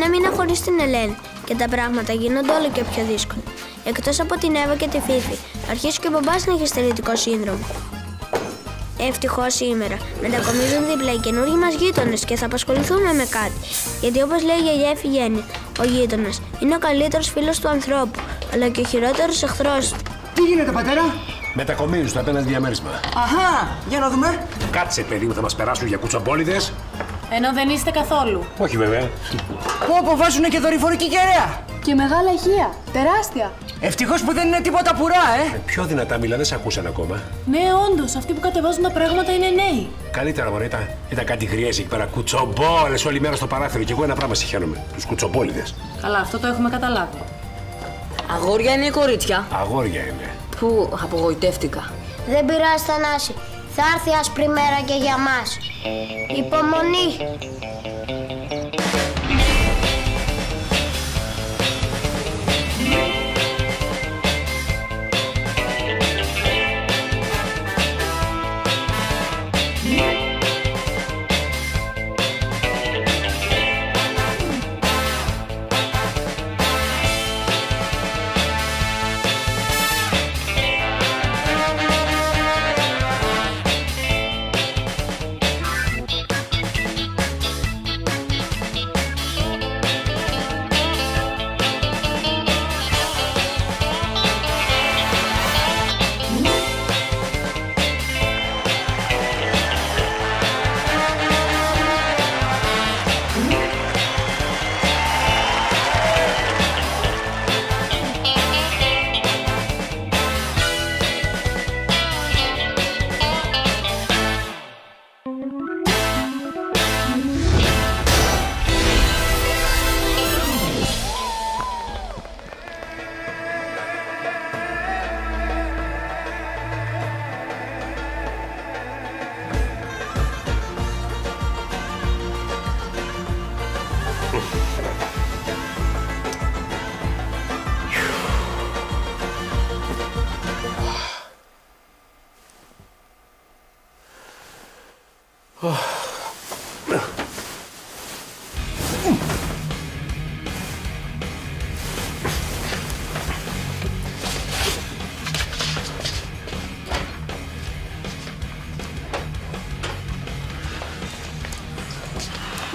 ένα μήνα χωρίς την Ελένη και τα πράγματα γίνονται όλο και πιο δύσκολα. Εκτός από την Εύα και τη Φίφη, αρχίζει και ο μπαμπάς να έχει στερεωτικό σύνδρομο. Ευτυχώς σήμερα μετακομίζουν δίπλα οι καινούργοι μας γείτονες και θα απασχοληθούμε με κάτι. Γιατί όπως λέει η γιαγιά Εφηγένεια, ο γείτονας είναι ο καλύτερος φίλος του ανθρώπου, αλλά και ο χειρότερος εχθρός του. Τι γίνεται, πατέρα? Μετακομίζουν στο απέναντι διαμέρισμα. Αχα, για να δούμε. Κάτσε, παιδί μου, θα μας περάσουν για κουτσομπόλιδες. Ενώ δεν είστε καθόλου. Όχι, βέβαια. Πού αποβάζουνε και δορυφορική κεραία. Και μεγάλα ηχεία. Τεράστια. Ευτυχώς που δεν είναι τίποτα πουρά, Πιο δυνατά μιλά, δεν σε ακούσαν ακόμα. Ναι, όντως, αυτοί που κατεβάζουν τα πράγματα είναι νέοι. Καλύτερα, μωρέ, ήταν κάτι γριές εκεί πέρα. Κουτσομπόλες όλη μέρα στο παράθυρο. Και εγώ ένα πράγμα συχαίνομαι. Τους κουτσομπόλιδες. Καλά, αυτό το έχουμε καταλάβει. Αγόρια είναι ή κορίτσια? Αγόρια είναι. Που απογοητεύτηκα. Δεν πειράζει, Θανάση. Θα έρθει άσπρη μέρα και για μας. Υπομονή.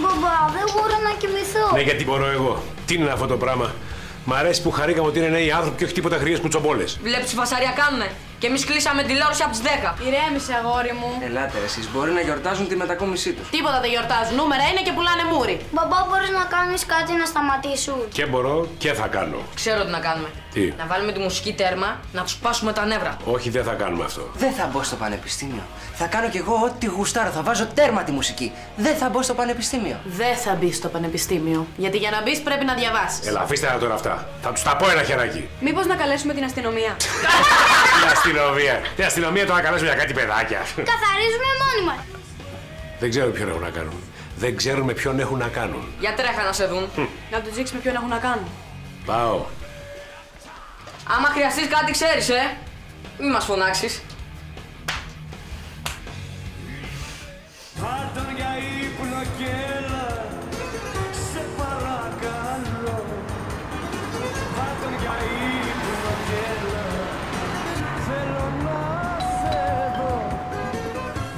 Μπαμπά, δεν μπορώ να κοιμηθώ. Ναι, γιατί μπορώ εγώ. Τι είναι αυτό το πράγμα? Μ' αρέσει που χαρήκαμε ότι είναι νέοι άνθρωποι και όχι τίποτα γριές κουτσομπόλες. Βλέπεις τι φασαρία κάνουμε. Και εμείς κλείσαμε τηλεόραση από τις 10. Ηρέμησε, αγόρι μου. Ελάτε, εσείς μπορεί να γιορτάζουν τη μετακόμισή τους. Τίποτα δεν γιορτάζουν. Νούμερα είναι και πουλάνε μούρι. Μπαμπά, μπορείς να κάνεις κάτι να σταματήσουν? Και μπορώ και θα κάνω. Ξέρω τι να κάνουμε. Τι? Να βάλουμε τη μουσική τέρμα, να τους σπάσουμε τα νεύρα. Όχι, δεν θα κάνουμε αυτό. Δεν θα μπω στο πανεπιστήμιο. Θα κάνω κι εγώ ό,τι γουστάρω. Θα βάζω τέρμα τη μουσική. Δεν θα μπω στο πανεπιστήμιο. Δεν θα μπει στο πανεπιστήμιο. Γιατί για να μπει πρέπει να διαβάσεις. Έλα, αφήστε τα τώρα αυτά. Θα τους τα πω ένα χεράκι. Μήπως να καλέσουμε την αστυνομία? Την αστυνομία. Την αστυνομία το να καλέσουμε για κάτι παιδάκια. Καθαρίζουμε μόνοι μας. Δεν ξέρω ποιον έχουν να κάνουν. Δεν ξέρουν με ποιον έχουν να κάνουν. Για τρέχα να σε δουν. Να τους δείξουμε ποιον έχουν να κάνουν. Πάω. Άμα χρειαστείς κάτι ξέρεις, μη μας φωνάξεις. Πάρτον για ύπνο κι έλα, σε παρακαλώ. Πάρτον για ύπνο κι έλα, θέλω να σε δω.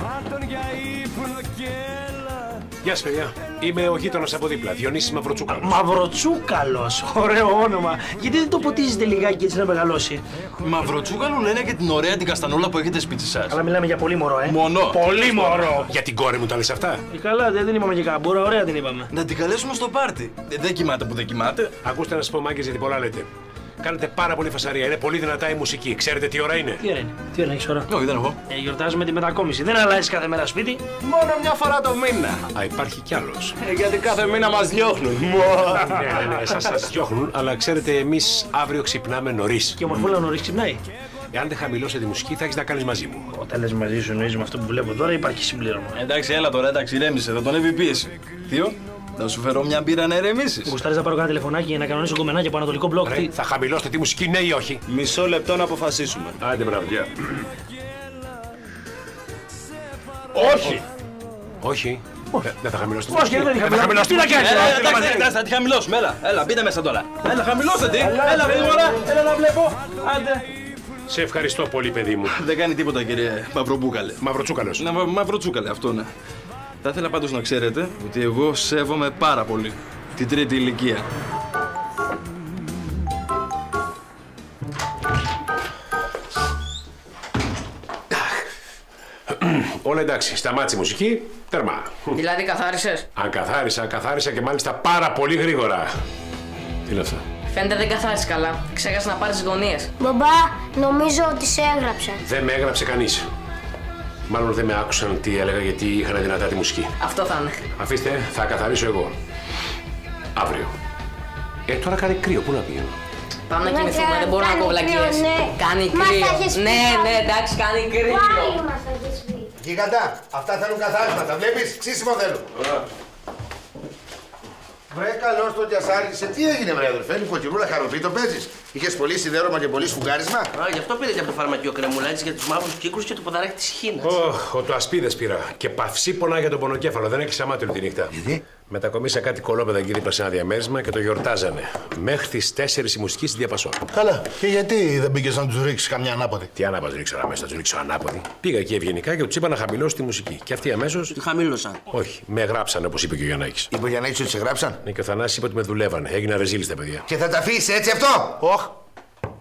Πάρτον για ύπνο κι έλα. Γεια σας, παιδιά. Είμαι ο γείτονας από δίπλα, Διονύσης Μαυροτσούκαλος. Μαυροτσούκαλος, ωραίο όνομα. Γιατί δεν το ποτίζετε λιγάκι έτσι να μεγαλώσει? Μαυροτσούκαλο λένε και την ωραία την καστανούλα που έχετε σπίτι σας. Αλλά μιλάμε για πολύ μωρό, Μόνο. Πολύ μωρό. Για την κόρη μου τα λες αυτά? Καλά, δεν είπαμε και καμπούρα, ωραία την είπαμε. Να την καλέσουμε στο πάρτι. Δεν κοιμάται που δεν κοιμάται. Ακούστε να σας πω, μάγκες, γιατί πολλά λέτε. Κάνετε πάρα πολύ φασαρία. Είναι πολύ δυνατά η μουσική. Ξέρετε τι ώρα είναι? Τι ώρα είναι, τι ώρα έχεις ώρα? Όχι, δεν έχω. Γιορτάζουμε τη μετακόμιση. Δεν αλλάζει κάθε μέρα σπίτι. Μόνο μια φορά το μήνα. Α, υπάρχει κι άλλος. Γιατί κάθε μήνα μας διώχνουν. Ναι, σας διώχνουν, αλλά ξέρετε, εμείς αύριο ξυπνάμε νωρίς. Και ο μορφούλα νωρίς ξυπνάει. Εάν δεν χαμηλώσετε τη μουσική, θα έχεις να κάνεις μαζί μου. Όταν λες μαζί σου εννοείς με αυτό που βλέπω τώρα, υπάρχει συμπλήρωμα. Εντάξει, έλα τώρα, εντάξει, ηρέμησε, θα τον έβει πίεση. Θείο, θα σου φέρω μια μπύρα να ηρεμήσεις. Γουστάρεις να πάρω κανένα τηλεφωνάκι για να κανονίσω κομμενάκι από Ανατολικό Μπλοκ? Ρε, θα χαμηλώσετε τη μουσική, ναι ή όχι? Μισό λεπτό να αποφασίσουμε. Άντε, μπράβο. Όχι. Όχι. Δεν θα χαμηλώσει τη Όχι, δεν θα χαμηλώσει. Τι να κάνει. Εντάξει, θα τη χαμηλώσουμε. Έλα, μπείτε μέσα τώρα. Έλα, χαμηλώστε τη. Έλα, παιδί μου, έλα να βλέπω. Άντε. Σε ευχαριστώ πολύ, παιδί μου. Δεν κάνει τίποτα, κύριε Μαυρομπούκαλε. Μαυροτσούκαλος. Μαυροτσούκαλε, αυτό ναι. Θα ήθελα πάντως να ξέρετε ότι εγώ σέβομαι πάρα πολύ την τρίτη ηλικία. Όλα εντάξει, σταμάτησε η μουσική, τερμά. Δηλαδή καθάρισες. Αν καθάρισα και μάλιστα πάρα πολύ γρήγορα. Τι είναι αυτό? Φαίνεται δεν καθάρισες καλά. Ξέχασα να πάρεις τις γωνίες. Μπαμπά, νομίζω ότι σε έγραψαν. Δεν με έγραψε κανείς. Μάλλον δεν με άκουσαν τι έλεγα γιατί είχαν δυνατά τη μουσική. Αυτό θα είναι. Αφήστε, θα καθαρίσω εγώ. Αύριο. Τώρα κάνει κρύο, πού να πηγαίνω? Πάμε να κοιμηθούμε, δεν μπορώ να ακούω βλακίες. Ναι. Κάνει κρύο. Ναι, εντάξει, κάνει κρύο. Γίγαντα, αυτά θέλουν καθάρισμα, τα βλέπεις, ξύσιμο θέλουν. Βρε καλώς το Γιασάρι, τι έγινε βρε αδερφέ, νοικοκυρούλα χαροπή το παίζεις. Είχες πολύ σιδέρωμα και πολύ σφουγγάρισμα. Γι' αυτό πήρε και από το φαρμακείο κρεμούλα, έτσι για τους μαύρους κύκλους και το ποδαράκι της χήνας. Το ασπίδες πήρα και παυσίπονα για τον πονοκέφαλο, δεν έχει αμάτιο τη νύχτα. Γιατί? Μετακομίσα κάτι κολόπεδα εκεί δίπλα σε ένα διαμέρισμα και το γιορτάζανε. Μέχρι τις 4 η μουσική στη Διαπασόν. Καλά, και γιατί δεν πήγες να τους ρίξεις καμιά ανάποδη? Τι ανάποδη ρίξω αμέσως, θα τους ρίξω ανάποδη. Πήγα εκεί ευγενικά και τους είπα να χαμηλώσει τη μουσική. Και αυτοί αμέσως. Τι χαμήλωσαν? Όχι, με γράψανε όπως είπε και ο Γιαννάκης. Είπε ο Γιαννάκης ότι σε γράψαν. Ναι, και ο Θανάσης είπε ότι με δουλεύανε. Έγινα ρεζίλη στα παιδιά. Και θα τα αφήσεις έτσι αυτό? Όχι.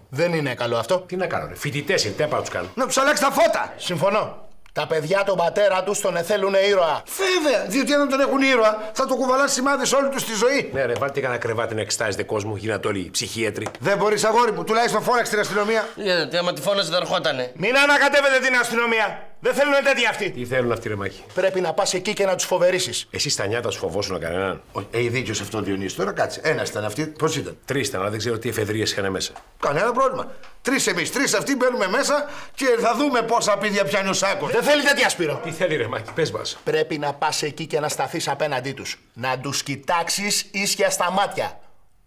Δεν είναι καλό αυτό. Τι να κάνω, φοιτητές είναι, τι να τους κάνω? Να τους αλλάξει τα φώτα. Συμφωνώ. Τα παιδιά τον πατέρα τους τον εθέλουν ήρωα. Βέβαια, διότι αν δεν τον έχουν ήρωα, θα το κουβαλάνε σημάδες όλη τους τη ζωή. Ναι, ρε, βάλτε κανένα κρεβάτι να εξτάζετε κόσμο, γίνατε όλοι ψυχίατροι. Δεν μπορείς, αγόρι μου, τουλάχιστον φώναξε την αστυνομία. Γιατί άμα τη φώναζε δεν ερχότανε. Μην ανακατεύετε την αστυνομία. Δεν θέλουν τέτοιοι αυτοί. Τι θέλουν αυτοί, ρε Μάκη? Πρέπει να πας εκεί και να τους φοβερίσεις. Εσύ στα νιάτα σου φοβόσουν κανέναν? Έχει δίκιο σε αυτό, Διονύση. Τώρα κάτσε. Ένας ήταν αυτοί, πώς ήταν? 3 ήταν, αλλά δεν ξέρω τι εφεδρείες είχαν μέσα. Κανένα πρόβλημα. 3 εμείς, 3 αυτοί μπαίνουμε μέσα και θα δούμε πόσα πίδια πιάνει ο Σάκος. Δεν θέλει τέτοια Σπύρο. Τι θέλει, ρε Μάκη, πες μας. Πρέπει να πας εκεί και να σταθείς απέναντί τους. Να τους κοιτάξεις ίσια στα μάτια.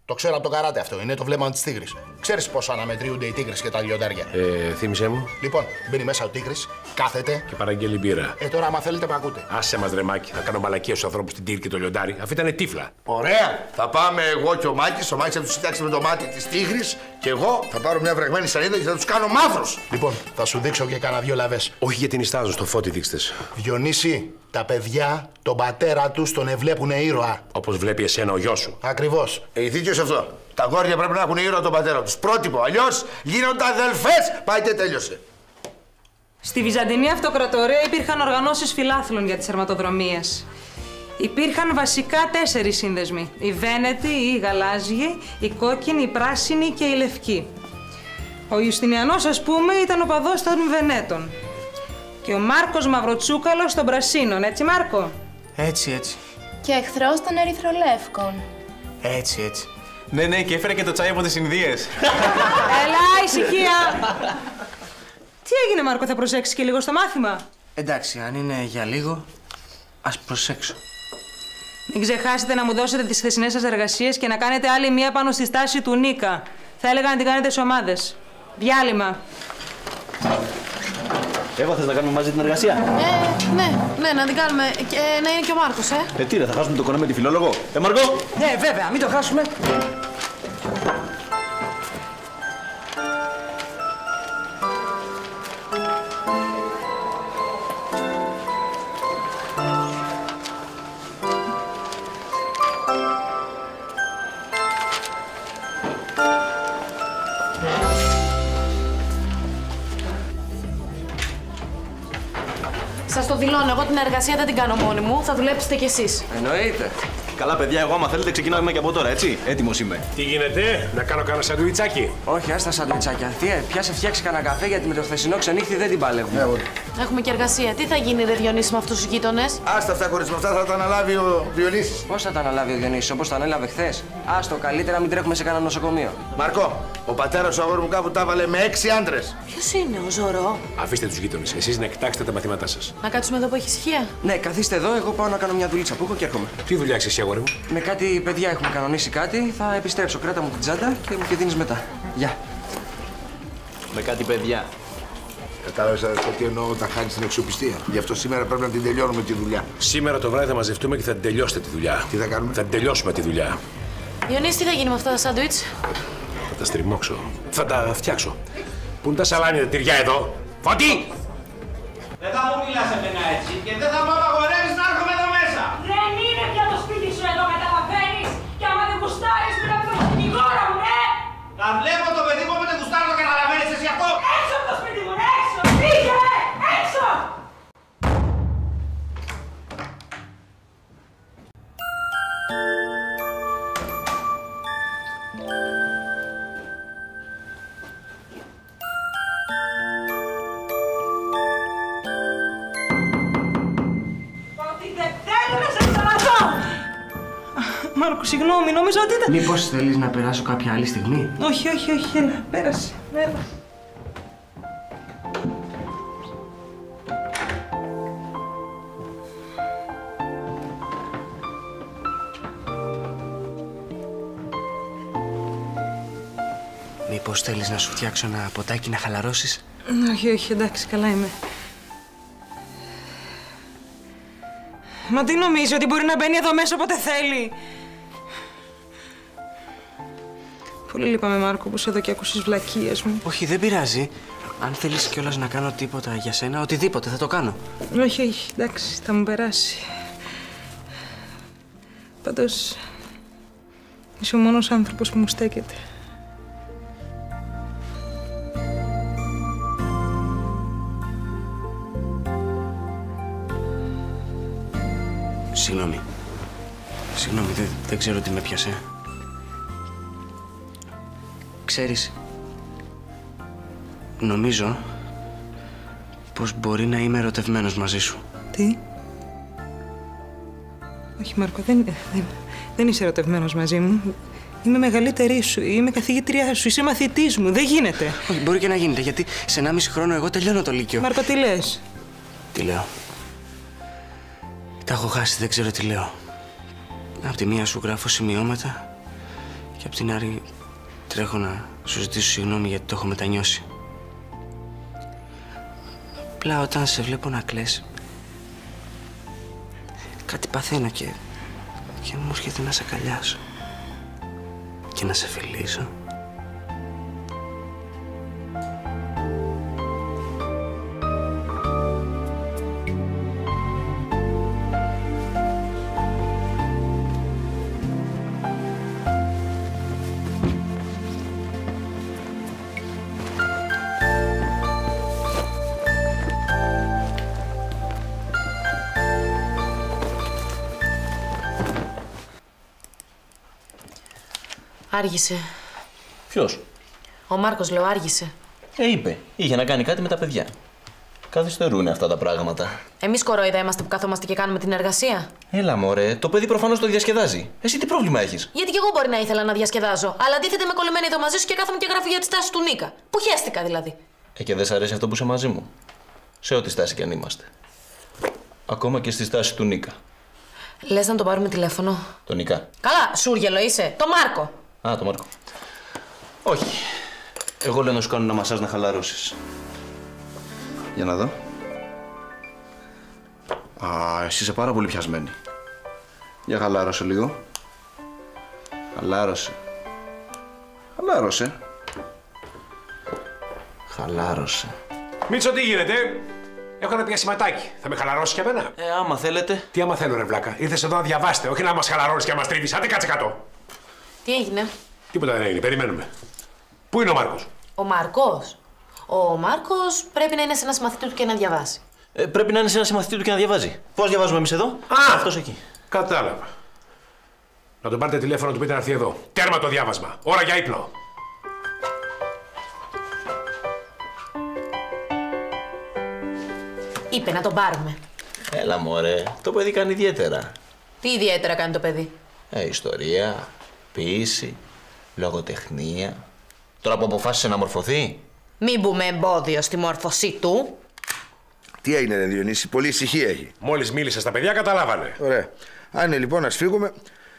Το ξέρω από το καράτε αυτό, είναι το βλέμμα της τίγρης. Ξέρεις πώς αναμετριούνται οι τίγρες και τα λιοντάρια? Θύμισέ μου. Λοιπόν, μπαίνει μέσα ο τίγρης, κάθεται. Και παραγγέλει μπύρα. Τώρα, άμα θέλετε, με ακούτε. Άσε μας, ρε Μάκη, θα κάνω μαλακία στους ανθρώπους την τίγρη και το λιοντάρι. Αυτή ήταν τύφλα. Ωραία. Θα πάμε εγώ και ο Μάκης. Ο Μάκης θα τους κοιτάξει με το μάτι της τίγρης και εγώ θα πάρω μια βρεγμένη σανίδα και θα τους κάνω μαύρους. Λοιπόν, θα σου δείξω και κάνα 2 λαβές. Όχι γιατί νιστάζουν στο φώτι, δείξτες. Διονύση, τα παιδιά, τον πατέρα τους τον εβλέπουνε ήρωα. Όπως βλέπει εσένα ο γιος σου. Ακριβώς. Έχει δίκιο σε αυτό. Τα αγόρια πρέπει να έχουν ήρωα τον πατέρα τους. Πρότυπο. Αλλιώς γίνονται αδελφές. Πάει και τέλειωσε. Στη Βυζαντινή Αυτοκρατορία υπήρχαν οργανώσεις φιλάθλων για τις αιρματοδρομίες. Υπήρχαν βασικά 4 σύνδεσμοι. Οι Βένετοι, οι Γαλάζιοι, οι Κόκκινοι, οι Πράσινοι και οι Λευκοί. Ο Ιουστινιανός, ας πούμε, ήταν ο παδός των Βενέτων. Και ο Μάρκος Μαυροτσούκαλος των Πρασίνων, έτσι Μάρκο? Έτσι. Και εχθρός των Ερυθρολεύκων. Έτσι. Ναι, και έφερε και το τσάι από τις Ινδίες. Έλα, ησυχία! Τι έγινε, Μάρκο, θα προσέξεις και λίγο στο μάθημα? Εντάξει, αν είναι για λίγο, ας προσέξω. Μην ξεχάσετε να μου δώσετε τις χθεσινές σας εργασίες και να κάνετε άλλη μία πάνω στη στάση του Νίκα. Θα έλεγα να την κάνετε σε ομάδες. Διάλειμμα. Εύα, θες να κάνουμε μαζί την εργασία? Ναι, να την κάνουμε. Και να είναι και ο Μάρκος, Τι ρε, θα χάσουμε το κονέ με τη φιλόλογο? Μαρκό! Ναι, βέβαια, μην το χάσουμε. Σας το δηλώνω, εγώ την εργασία δεν την κάνω μόνη μου, θα δουλέψετε κι εσείς. Εννοείται. Καλά, παιδιά, εγώ άμα θέλετε ξεκινάμε και από τώρα, έτσι. Έτοιμος είμαι. Τι γίνεται, να κάνω κανένα σαντουιτσάκι? Όχι, άστα σαντουιτσάκια. Πιάσε φτιάξει κανένα καφέ γιατί με το χθεσινό ξενύχτη δεν την παλεύουμε. Έχουμε και εργασία. Τι θα γίνει, ρε Διονύση, με αυτούς τους γείτονες? Άστα αυτά, χωρίς με αυτά θα τα αναλάβει ο Διονύσης. Πώς θα τα αναλάβει ο Διονύσης, όπως τα ανέλαβε χθες? Άστο, καλύτερα μην τρέχουμε σε κανένα νοσοκομείο. Μαρκό, ο πατέρας του αγόρου μου κάπου τα έβαλε με 6 άντρες. Ποιος είναι, ο Ζωρό? Αφήστε τους γείτονες, εσείς να κοιτάξετε τα μαθήματά σας. Να κάτσουμε εδώ που έχει ησυχία. Ναι, καθίστε εδώ, εγώ πάω να κάνω μια δουλίτσα που έχω και έρχομαι. Τι δουλειά έχεις εσύ, αγόρι μου? Με κάτι παιδιά έχουμε κανονίσει κάτι, θα επιστρέψω. Κράτα μου την τσάντα και μου τη δίνεις μετά. Γεια. Με κάτι παιδιά. Κατάλαβες τι εννοώ όταν χάνεις την αξιοπιστία. Γι' αυτό σήμερα πρέπει να την τελειώνουμε τη δουλειά. Σήμερα το βράδυ θα μαζευτούμε και θα την τελειώσετε τη δουλειά. Τι θα κάνουμε? Θα την τελειώσουμε τη δουλειά. Διονύση, τι θα γίνει με αυτά τα σάντουιτς? Θα τα στριμώξω. Θα τα φτιάξω. Πού είναι τα σαλάνια, τα τυριά εδώ? Φώτη! Δεν θα μου μιλάς εμένα έτσι και δεν θα μου απαγορεύεις να έρχομαι εδώ μέσα. Δεν είναι πια το σπίτι σου εδώ, καταλαβαίνεις. Και άμα δεν γουστάρεις, μιλάμε με τον δικηγόρο μου, ναι. Θα βλέπω το παιδί μου όποτε γουστάρω, το καταλαβαίνεις εσύ αυτό. Έξω από το σπίτι μου, ναι, έξω. Φύγε, έξω. Μάρκο, συγγνώμη, νόμιζα ότι ήταν... Μήπως θέλεις να περάσω κάποια άλλη στιγμή? Όχι, έλα, πέρασε, έλα. Μήπως θέλεις να σου φτιάξω ένα ποτάκι να χαλαρώσεις? Όχι, εντάξει, καλά είμαι. Μα τι νομίζει, ότι μπορεί να μπαίνει εδώ μέσα όποτε θέλει? Πολύ λυπάμαι, Μάρκο, που σε εδώ και ακούσεις βλακίες μου. Όχι, δεν πειράζει. Αν θέλεις κιόλας να κάνω τίποτα για σένα, οτιδήποτε, θα το κάνω. Όχι, εντάξει, θα μου περάσει. Πάντως, είσαι ο μόνος άνθρωπος που μου στέκεται. Συγγνώμη, δεν ξέρω τι με πιάσε. Ξέρεις, νομίζω πως μπορεί να είμαι ερωτευμένος μαζί σου. Τι? Όχι, Μάρκο, δεν είσαι ερωτευμένος μαζί μου. Είμαι μεγαλύτερη σου, είμαι καθηγήτριά σου, είσαι μαθητής μου. Δεν γίνεται. Όχι, μπορεί και να γίνεται, γιατί σε 1,5 χρόνο εγώ τελειώνω το Λύκειο. Μάρκο, τι λες? Τι λέω? Τα έχω χάσει, δεν ξέρω τι λέω. Απ' τη μία σου γράφω σημειώματα και απ' την άλλη τρέχω να σου ζητήσω συγγνώμη γιατί το έχω μετανιώσει. Απλά όταν σε βλέπω να κλαις, κάτι παθαίνω και μου έρχεται να σε αγκαλιάσω και να σε φιλήσω. Άργησε. Ποιος? Ο Μάρκος, λέω, άργησε. Είπε. Είχε να κάνει κάτι με τα παιδιά. Καθυστερούν αυτά τα πράγματα. Εμείς κορόιδα είμαστε που καθόμαστε και κάνουμε την εργασία. Έλα, μωρέ. Το παιδί προφανώς το διασκεδάζει. Εσύ τι πρόβλημα έχεις? Γιατί κι εγώ μπορεί να ήθελα να διασκεδάζω. Αλλά αντίθετα με κολλημένη εδώ μαζί σου και κάθομαι και γράφω για τη στάση του Νίκα. Που χαίστηκα δηλαδή. Και δεν σ' αρέσει αυτό που είσαι μαζί μου? Σε ό,τι στάση κι αν είμαστε. Ακόμα και στη στάση του Νίκα. Λες να τον πάρουμε τηλέφωνο? Τον Νίκα. Καλά, σούργελο είσαι. Το Μάρκο. Α, το Μάρκο. Όχι. Εγώ λέω να σου κάνω ένα μασάζ να χαλαρώσεις. Για να δω. Α, εσύ είσαι πάρα πολύ πιασμένη. Για χαλάρωσε λίγο. Χαλάρωσε. Χαλάρωσε. Μίτσο, τι γίνεται? Έχω ένα πιασηματάκι. Θα με χαλαρώσεις και εμένα? Άμα θέλετε. Τι άμα θέλω, ρε βλάκα? Ήρθες εδώ να διαβάσετε, όχι να μας χαλαρώσεις και να μας τρίβεις. Άντε κάτσε κάτω. Τι έγινε? Τίποτα δεν έγινε. Περιμένουμε. Πού είναι ο Μάρκος? Ο Μάρκος. Ο Μάρκος πρέπει να είναι σε ένα συμμαθητή του και να διαβάσει. Πρέπει να είναι σε ένα συμμαθητή του και να διαβάζει. Πώς διαβάζουμε εμείς εδώ? Αυτός εκεί. Κατάλαβα. Να τον πάρετε τηλέφωνο, του πείτε να έρθει εδώ. Τέρμα το διάβασμα. Ώρα για ύπνο. Είπε να τον πάρουμε. Έλα, μωρέ. Το παιδί κάνει ιδιαίτερα. Τι ιδιαίτερα κάνει το παιδί? Ιστορία, ποίηση, λογοτεχνία. Τώρα που αποφάσισε να μορφωθεί. Μην μπούμε εμπόδιο στη μόρφωσή του. Τι έγινε, ρε Διονύση, πολύ ησυχία έχει. Μόλις μίλησε στα παιδιά, καταλάβανε. Ωραία. Αν είναι λοιπόν να σφίγγουμε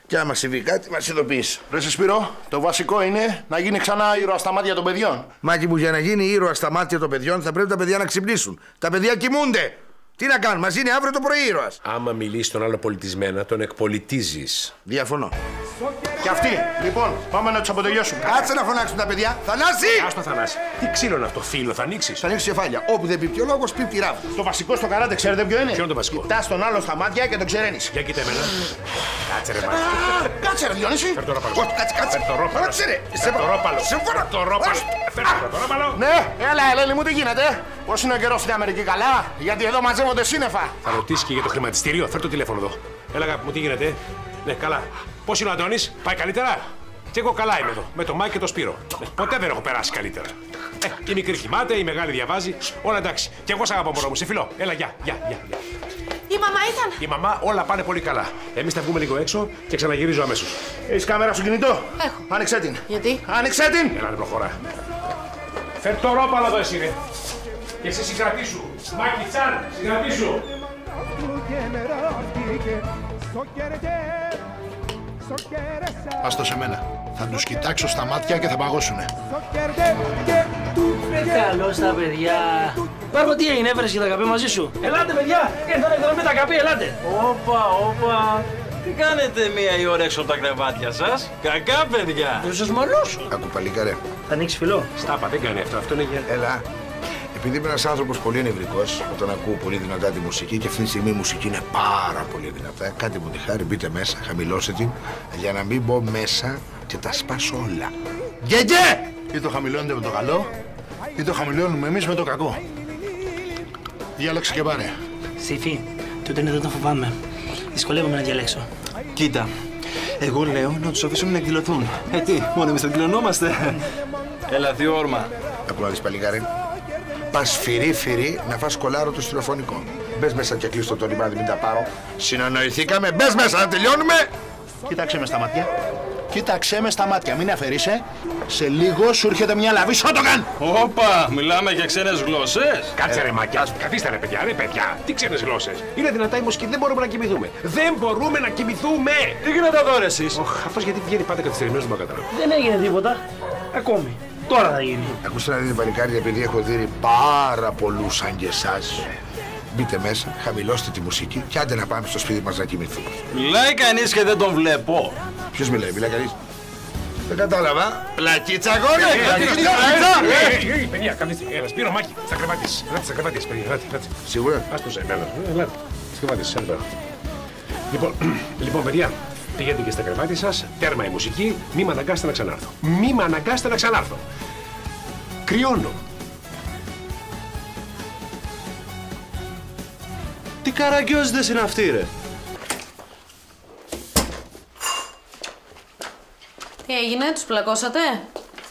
Και άμα συμβεί κάτι, μας ειδοποιείς. Ρε Σπύρο, το βασικό είναι να γίνει ξανά ήρωα στα μάτια των παιδιών. Μάκη μου, για να γίνει ήρωα στα μάτια των παιδιών θα πρέπει τα παιδιά να ξυπνήσουν. Τα παιδιά κοιμούνται. Τι να κάνουν, μας είναι αύριο το πρωί ήρωας. Άμα μιλήσει τον άλλο πολιτισμένα, τον εκπολιτίζεις. Διαφωνώ. Και αυτοί, λοιπόν, πάμε να τους αποτελειώσουμε. Κάτσε να φωνάξουν τα παιδιά. Θανάση! Άστο Θανάση. Τι ξύλο είναι αυτό, φίλο, θα ανοίξεις. Θα ανοίξει κεφάλια. Όπου δεν πίπτει ο λόγος, πίπτει ράβδο. Το βασικό στο καράτε, ξέρετε ποιο είναι? Ποιο είναι το βασικό? Κοιτάς τον άλλο στα μάτια και τον ξεραίνεις. Για κοίτα εμένα. Κάτσε ρε μάτι. Κάτσε ρε Διονύση. Φέρ' το ρόπαλο. Κάτσε. Κάτσε ρε. Φέρ' το ρόπαλο. Φέρ' το ρόπαλο. Φέρ' το ρόπαλο. Ναι, έλα Ελένη μου, τι γίνεται? Πώς είναι ο καιρός στην Αμερική, καλά? Γιατί εδώ μαζεύονται σύννεφα. Θα ρωτήσει και για το χρηματιστήριο. Φέρ' το τηλέφωνο εδώ. Έλα αγάπη μου, τι γίνεται? Ναι, καλά. Πώς είναι ο Αντώνης, πάει καλύτερα? Και εγώ καλά είμαι εδώ, με τον Μάικ και τον Σπύρο. Ποτέ δεν έχω περάσει καλύτερα. Η μικρή κοιμάται, η μεγάλη διαβάζει. Όλα εντάξει. Και εγώ σ' αγαπώ, μωρό μου, σε φιλώ. Έλα, γεια. Η μαμά ήταν. Η μαμά, όλα πάνε πολύ καλά. Εμείς θα βγούμε λίγο έξω και ξαναγυρίζω αμέσως. Έχεις κάμερα στο κινητό? Έχω. Άνοιξέ την. Γιατί? Άνοιξέ την. Έλα, προχωρά. Φέρ' το ρόπαλο εδώ εσύ, ρε. Και εσύ συγκρατήσου. Μάκη Τσάν, συγκρατήσου. Άστο σε μένα. Θα τους κοιτάξω στα μάτια και θα παγώσουνε. Καλώς τα παιδιά. Πάρω τι έγινε, έφερες και τα καπί μαζί σου. Ελάτε παιδιά, ήρθανε εδώ με τα καπί, ελάτε. Όπα. Τι κάνετε μία η ώρα έξω από τα κρεβάτια σας? Κακά παιδιά. Δεν σας μαλώσω. Ακού παλικάρε. Θα ανοίξει φιλό. Στάπα, δεν κάνει αυτό. Αυτό είναι για... Έλα. Επειδή είμαι ένας άνθρωπος πολύ νευρικός, όταν ακούω πολύ δυνατά τη μουσική και αυτή τη στιγμή η μουσική είναι πάρα πολύ δυνατά, κάντε μου τη χάρη, μπείτε μέσα, χαμηλώστε την, για να μην μπω μέσα και τα σπάσω όλα. Γεγε! Ή το χαμηλώνετε με το καλό, ή το χαμηλώνουμε εμείς με το κακό. Διάλεξε και πάρε. Σύφη, τούτο είναι εδώ το φοβάμαι. Δυσκολεύομαι να διαλέξω. Κοίτα, εγώ λέω να τους αφήσουμε να εκδηλωθούν. Τι, μόνο εμείς θα εκδηλωνόμαστε. Έλα, δύο όρμα. Ακού να δεις παλικάρε. Πας φυρί να φας κολάρο το τηλεφωνικό. Μπες μέσα και κλείστο το λιμάνι, μην τα πάρω. Συνεννοηθήκαμε, μπες μέσα να τελειώνουμε. Κοίταξε με στα μάτια. Κοίταξε με στα μάτια, μην αφαιρείσαι. Σε λίγο σου έρχεται μια λαβή σότογαν. Όπα, μιλάμε για ξένες γλώσσες. Κάτσε ρε Μάκια, καθίστε ρε παιδιά, τι ξένες γλώσσες. Είναι δυνατά η μουσική, δεν μπορούμε να κοιμηθούμε. Δεν μπορούμε να κοιμηθούμε. Τι γίνεται εδώ ρε εσείς? Αυτός γιατί βγαίνει πάντα καθυστερημένος, δεν μπορώ να καταλάβω. Δεν έγινε τίποτα. Ακόμη. Τώρα θα γίνει. Ακούστε να δείτε παλικάρια, επειδή έχω δει πάρα πολλούς σαν και εσάς. Μπείτε μέσα, χαμηλώστε τη μουσική και άντε να πάμε στο σπίτι μας να κοιμηθούμε. Μιλάει κανείς και δεν τον βλέπω. Ποιος μιλάει, μιλάει κανείς? Δεν κατάλαβα. Πλακίτσα αγόρι! Παιδιά, καθίστε. Έλα, Σπύρο, Μάκη, στα κρεβάτια σας. Ελάτε στα κρεβάτια σας, παιδιά, ελάτε. Σίγουρα? Ας το σε εμένα. Ελάτε, στα κρεβάτια σας, έλα. Λοιπόν, παιδιά, πηγαίνετε και στα κρεβάτια σας, τέρμα η μουσική, μη με αναγκάσετε να ξανάρθω. Κρυώνω. Τι καραγκιόζητες είναι αυτοί ρε? Τι έγινε, τους πλακώσατε?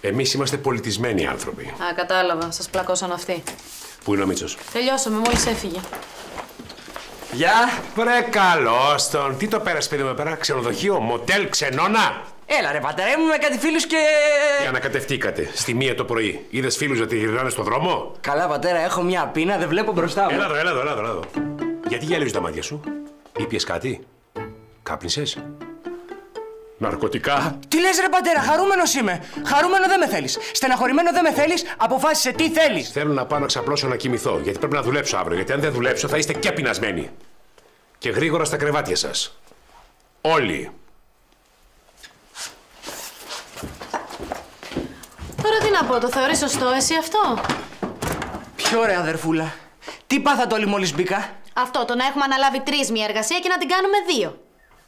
Εμείς είμαστε πολιτισμένοι άνθρωποι. Α, κατάλαβα. Σας πλακώσαν αυτοί. Πού είναι ο Μίτσος? Τελειώσαμε, μόλις έφυγε. Γεια! Βρε καλώς τον. Τι το πέρασε παιδί μου εδώ πέρα, ξενοδοχείο, μοτέλ, ξενώνα. Έλα ρε πατέρα, ήμουν με κάτι φίλους και... Ανακατευτήκατε στη 1 το πρωί. Είδες φίλους να τη γυρνάνε στο δρόμο? Καλά πατέρα, έχω μια πείνα, δεν βλέπω μπροστά μου. Έλα εδώ. Γιατί γυαλίζουν τα μάτια σου? Ήπιες κάτι? Κάπνισες? Ναρκωτικά? Τι λες ρε πατέρα, χαρούμενος είμαι. Χαρούμενο δεν με θέλεις. Στεναχωρημένο δεν με θέλεις. Αποφάσισε τι θέλεις. Θέλω να πάω να ξαπλώσω να κοιμηθώ. Γιατί πρέπει να δουλέψω αύριο. Γιατί αν δεν δουλέψω θα είστε και πεινασμένοι. Και γρήγορα στα κρεβάτια σας. Όλοι. Τώρα τι να πω, το θεωρείς σωστό εσύ αυτό? Ποιο ωραία αδερφούλα. Τι πάθατε όλοι μόλις μπήκα? Αυτό, το να έχουμε αναλάβει 3 μια εργασία και να την κάνουμε 2.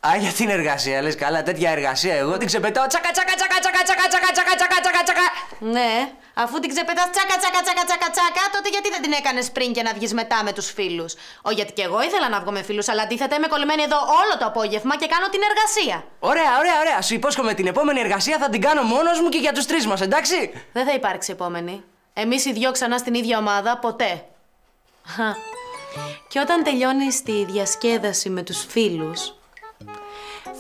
Α, για την εργασία, λες καλά, τέτοια εργασία εγώ την ξεπετάω τσακα. Ναι, αφού την ξεπετάς τσακα, τότε γιατί δεν την έκανες πριν και να βγεις μετά με τους φίλους? Γιατί κι εγώ ήθελα να βγω με φίλους, αλλά αντίθετα είμαι κολλημένη εδώ όλο το απόγευμα και κάνω την εργασία. Ωραία. Σου υπόσχομαι την επόμενη εργασία θα την κάνω μόνος μου και για τους 3 μας, εντάξει? Δεν θα υπάρξει επόμενη. Εμείς οι 2 ξανά στην ίδια ομάδα, ποτέ. Και όταν τελειώνεις τη διασκέδαση με τους φίλους,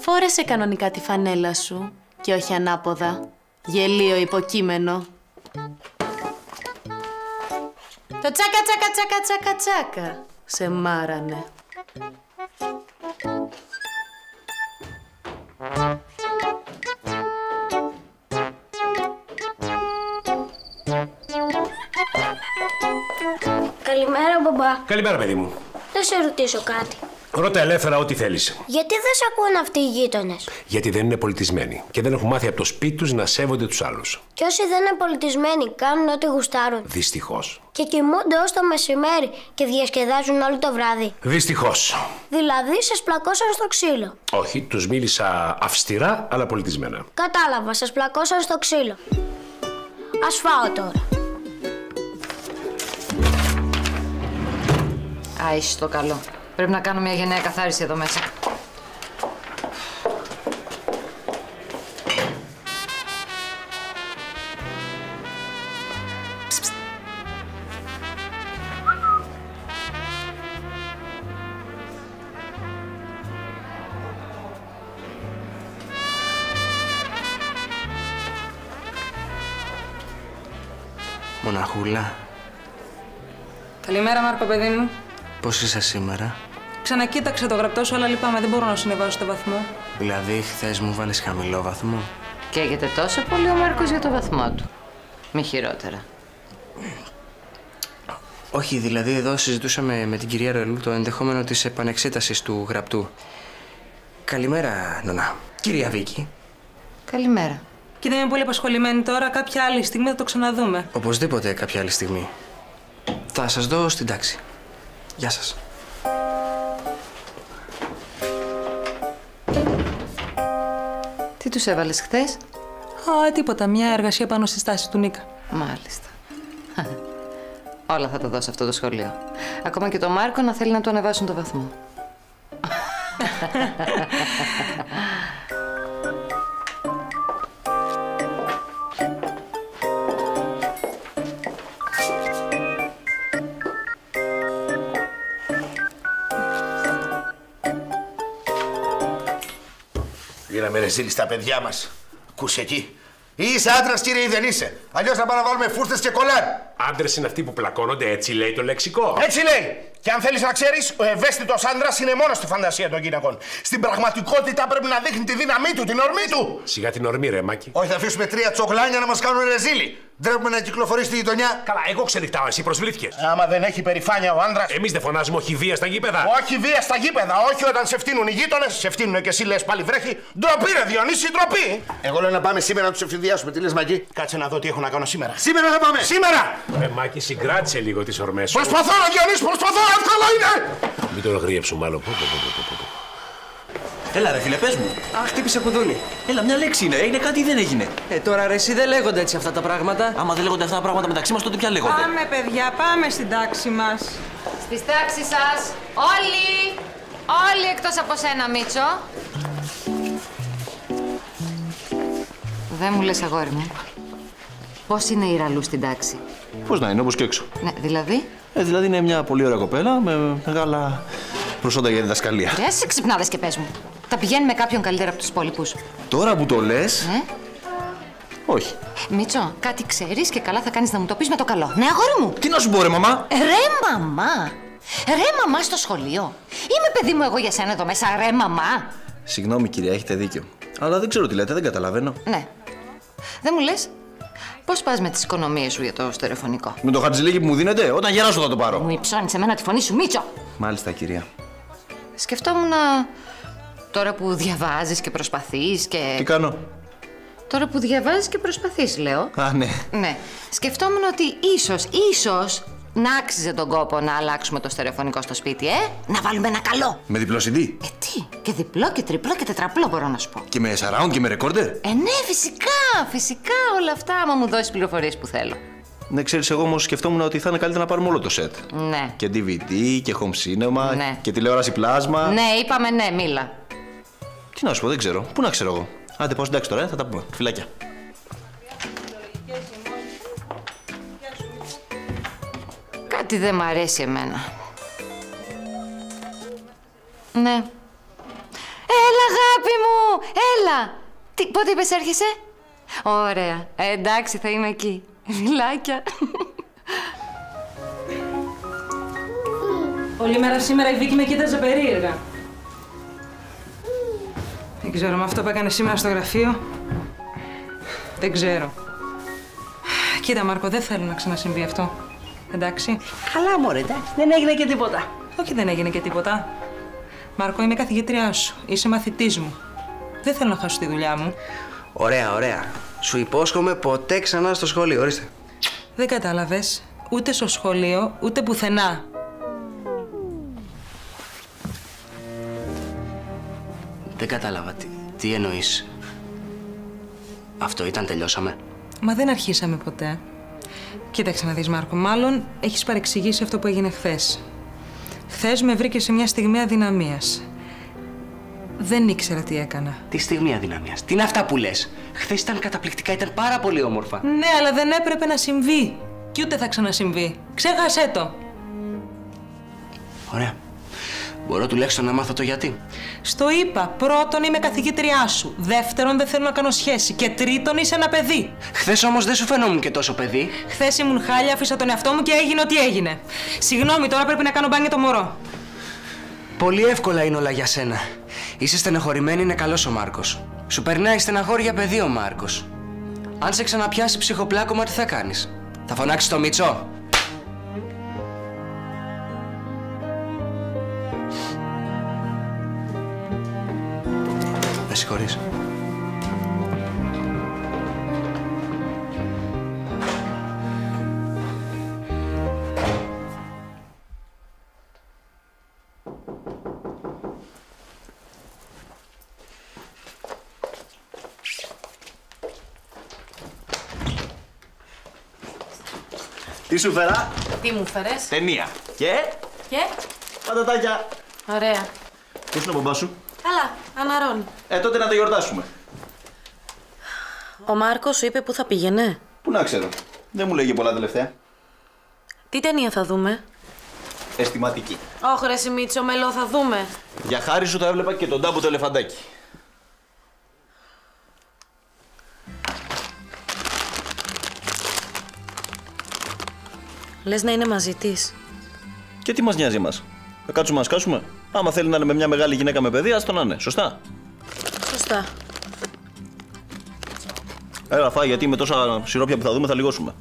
φόρεσε κανονικά τη φανέλα σου και όχι ανάποδα. Γελίο υποκείμενο. Το τσάκα σε μάρανε. Καλημέρα, μπαμπά. Καλημέρα, παιδί μου. Να σε ρωτήσω κάτι. Ρώτα ελεύθερα ό,τι θέλεις. Γιατί δεν σε ακούνε αυτοί οι γείτονες? Γιατί δεν είναι πολιτισμένοι και δεν έχουν μάθει από το σπίτι τους να σέβονται τους άλλους. Και όσοι δεν είναι πολιτισμένοι κάνουν ό,τι γουστάρουν. Δυστυχώς. Και κοιμούνται ως το μεσημέρι και διασκεδάζουν όλο το βράδυ. Δυστυχώς. Δηλαδή σας πλακώσαν στο ξύλο. Όχι, τους μίλησα αυστηρά αλλά πολιτισμένα. Κατάλαβα, σας πλακώσαν στο ξύλο. Ας φάω τώρα. Α, είσαι το καλό. Πρέπει να κάνω μια γενναία καθάριση εδώ μέσα. Μοναχούλα, Καλημέρα, Μάρκο, παιδί μου. πώς είσαι σήμερα? Ξανακοίταξε το γραπτό σου, αλλά λυπάμαι, δεν μπορώ να σου ανεβάσω το βαθμό. Δηλαδή, χθες μου βάλεις χαμηλό βαθμό. Καίγεται τόσο πολύ ο Μάρκος για το βαθμό του. Μη χειρότερα. Όχι, δηλαδή εδώ συζητούσαμε με την κυρία Ρελού το ενδεχόμενο της επανεξέτασης του γραπτού. Καλημέρα, Νονά. Κυρία Βίκη. Καλημέρα. Κοίτα, είμαι πολύ απασχολημένη τώρα. Κάποια άλλη στιγμή θα το ξαναδούμε. Οπωσδήποτε κάποια άλλη στιγμή. Θα σας δω στην τάξη. Γεια σας. Τι τους έβαλες χθες? Α, τίποτα. Μια εργασία πάνω στη στάση του Νίκα. Μάλιστα. Όλα θα τα δω σε αυτό το σχολείο. Ακόμα και το Μάρκο να θέλει να του ανεβάσουν το βαθμό. Γίναμε ρεζίλοι στα παιδιά μας. Ακούς εκεί. Είσαι άντρας, κύριε, ή δεν είσαι? Αλλιώς θα πάμε να βάλουμε φούστες και κολάρ. Άντρες είναι αυτοί που πλακώνονται, έτσι λέει το λεξικό. Έτσι λέει! Και αν θέλεις να ξέρεις, ο ευαίσθητος άντρας είναι μόνο στη φαντασία των γυναικών. Στην πραγματικότητα πρέπει να δείχνει τη δύναμή του, την ορμή του! Σιγά την ορμή, ρε Μάκη. Όχι, θα αφήσουμε 3 τσοκλάνια να μας κάνουν ρεζίλι. Ντρέπουμε να κυκλοφορεί στη γειτονιά. Καλά, εγώ ξενυχτάω, εσύ προσβλήθηκες. Άμα δεν έχει περηφάνεια ο άντρας. Εμείς δεν φωνάζουμε όχι βία στα γήπεδα. Όχι βία στα γήπεδα, όχι όταν σε φτύνουν οι γείτονες. Σε φτύνουν και εσύ λες πάλι βρέχει. Ντροπή, ρε Διονύση, ντροπή! Εγώ λέω να πάμε σήμερα να τους ευθυνδιάσουμε. Τι λες, Μάκη? Κάτσε να δω τι έχω να κάνω σήμερα. Σήμερα θα πάμε! Σήμερα! Μάκη, συγκράτησε λίγο τις ορμές σου. Προσπαθώ, ρε Διονύση, προσπαθώ, εύκολο είναι! Μην τον γρίεψουμε άλλο. Έλα ρε φίλε, πες μου. Αχ, χτύπησε κουδούνι. Έλα, μια λέξη είναι κάτι ή δεν έγινε. Τώρα ρε, εσύ δεν λέγονται έτσι αυτά τα πράγματα. Άμα δεν λέγονται αυτά τα πράγματα μεταξύ μας, τότε πια λέγονται. Πάμε, παιδιά, πάμε στην τάξη μας. Στις τάξεις σας, όλοι! Όλοι εκτός από σένα, Μίτσο. Δεν μου λες, αγόρι μου. Πώς είναι η Ραλού στην τάξη? Πώς να είναι, όπως και έξω. Ναι, δηλαδή? Δηλαδή είναι μια πολύ ωραία κοπέλα με μεγάλα προσόντα για διδασκαλία. Ρε, σε ξυπνάδες και πες μου. Τα πηγαίνει με κάποιον καλύτερα από τους υπόλοιπους? Τώρα που το λες. Όχι. Μίτσο, κάτι ξέρεις και καλά θα κάνεις να μου το πεις με το καλό. Ναι, αγόρι μου. Τι να σου πω, ρε μαμά. Ρε, μαμά. Ρε, μαμά στο σχολείο. Είμαι παιδί μου εγώ για σένα εδώ μέσα, ρε, μαμά. Συγγνώμη, κυρία, έχετε δίκιο. Αλλά δεν ξέρω τι λέτε, δεν καταλαβαίνω. Ναι. Δεν μου λες, πώς πας με τις οικονομίες σου για το στερεοφωνικό? Με το χατζηλίκι που μου δίνετε, όταν γεράσω θα το πάρω. Μου υψώνεις εμένα τη φωνή σου, Μίτσο. Μάλιστα, κυρία. Σκεφτόμουν τώρα που διαβάζεις και προσπαθείς και... Τι κάνω? Τώρα που διαβάζεις και προσπαθείς, λέω. Α, ναι. Ναι. Σκεφτόμουν ότι ίσως να άξιζε τον κόπο να αλλάξουμε το στερεοφωνικό στο σπίτι, να βάλουμε ένα καλό. Με διπλό CD. Τι, και διπλό και τριπλό και τετραπλό μπορώ να σου πω. Και με surround και με recorder. Ναι, φυσικά όλα αυτά, άμα μου δώσεις πληροφορίες που θέλω. Ναι, ξέρεις, εγώ όμως σκεφτόμουν ότι θα είναι καλύτερα να πάρουμε όλο το set. Ναι. Και DVD και home cinema Ναι. και τηλεόραση πλάσμα. Ναι, είπαμε ναι, μίλα. Τι να σου πω, δεν ξέρω. Πού να ξέρω εγώ. Άντε, πάω στην τάξη τώρα, θα τα πούμε. Φιλάκια. Κάτι δεν μ' αρέσει εμένα. Ναι. Έλα, αγάπη μου! Έλα! Πότε είπες έρχεσαι? Ωραία. Εντάξει, θα είμαι εκεί. Φιλάκια. Όλη μέρα σήμερα η Βίκη με κοίταζε περίεργα. Δεν ξέρω, με αυτό που έκανε σήμερα στο γραφείο. Δεν ξέρω. Κοίτα, Μάρκο, δεν θέλω να ξανασυμβεί αυτό. Εντάξει. Καλά, μωρέ, εντάξει. Δεν έγινε και τίποτα. Όχι, δεν έγινε και τίποτα. Μάρκο, είμαι καθηγήτριά σου. Είσαι μαθητής μου. Δεν θέλω να χάσω τη δουλειά μου. Ωραία, ωραία. Σου υπόσχομαι ποτέ ξανά στο σχολείο, ορίστε. Δεν κατάλαβες. Ούτε στο σχολείο, ούτε πουθενά. Δεν κατάλαβα. Τι εννοείς. Αυτό ήταν, τελειώσαμε. Μα δεν αρχίσαμε ποτέ. Κοίταξε να δεις, Μάρκο. Μάλλον έχεις παρεξηγήσει αυτό που έγινε χθες. Χθες με βρήκε σε μια στιγμή αδυναμίας. Δεν ήξερα τι έκανα. Τι στιγμή αδυναμίας. Τι είναι αυτά που λες. Χθες ήταν καταπληκτικά, ήταν πάρα πολύ όμορφα. Ναι, αλλά δεν έπρεπε να συμβεί. Κι ούτε θα ξανασυμβεί. Ξέχασέ το. Ωραία. Μπορώ τουλάχιστον να μάθω το γιατί. Στο είπα. Πρώτον, είμαι καθηγήτριά σου. Δεύτερον, δεν θέλω να κάνω σχέση. Και τρίτον, είσαι ένα παιδί. Χθες όμως δεν σου φαινόμουν και τόσο παιδί. Χθες ήμουν χάλια, άφησα τον εαυτό μου και έγινε ό,τι έγινε. Συγγνώμη, τώρα πρέπει να κάνω μπάνιο το μωρό. Πολύ εύκολα είναι όλα για σένα. Είσαι στενοχωρημένη, είναι καλός ο Μάρκος. Σου περνάει στεναχώρια παιδί ο Μάρκος. Αν σε ξαναπιάσει ψυχοπλάκωμα, τι θα κάνεις. Θα φωνάξεις το Μίτσο. Με συγχωρείς. Τι σου φέρα? Τι μου φέρες? Ταινία. Και? Πατατάκια. Ωραία. Πώς είναι ο μπαμπάς σου? Καλά, αναρώνει. Τότε να το γιορτάσουμε. Ο Μάρκος σου είπε πού θα πήγαινε. Πού να ξέρω. Δεν μου λέγε πολλά τελευταία. Τι ταινία θα δούμε? Αισθηματική. Όχι ρε Σιμίτσο, μελό θα δούμε. Για χάρη σου θα έβλεπα και τον Τάμπο το ελεφαντάκι. Λες να είναι μαζί της. Και τι μας νοιάζει εμάς. Θα κάτσουμε να σκάσουμε. Άμα θέλει να είναι με μια μεγάλη γυναίκα με παιδί, ας το να είναι. Σωστά. Σωστά. Έλα φάει, γιατί με τόσα σιρόπια που θα δούμε θα λιγώσουμε.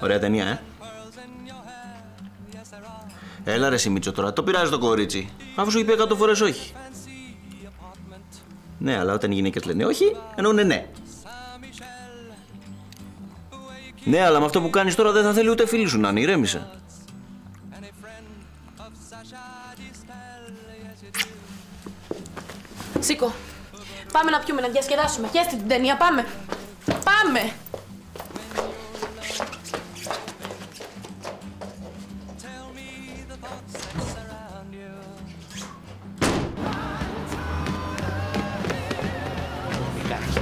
Ωραία ταινία, Έλα ρε Σιμίτσο τώρα, το πειράζει το κορίτσι. Αφού σου είπε 100 φορές όχι. Ναι, αλλά όταν οι γυναίκες λένε όχι, εννοούνε ναι. Ναι, αλλά με αυτό που κάνεις τώρα δεν θα θέλει ούτε φίλη σου να είναι, ηρέμησε. Σήκω. Πάμε να πιούμε, να διασκεδάσουμε. Χέστη την ταινία, πάμε. Πάμε.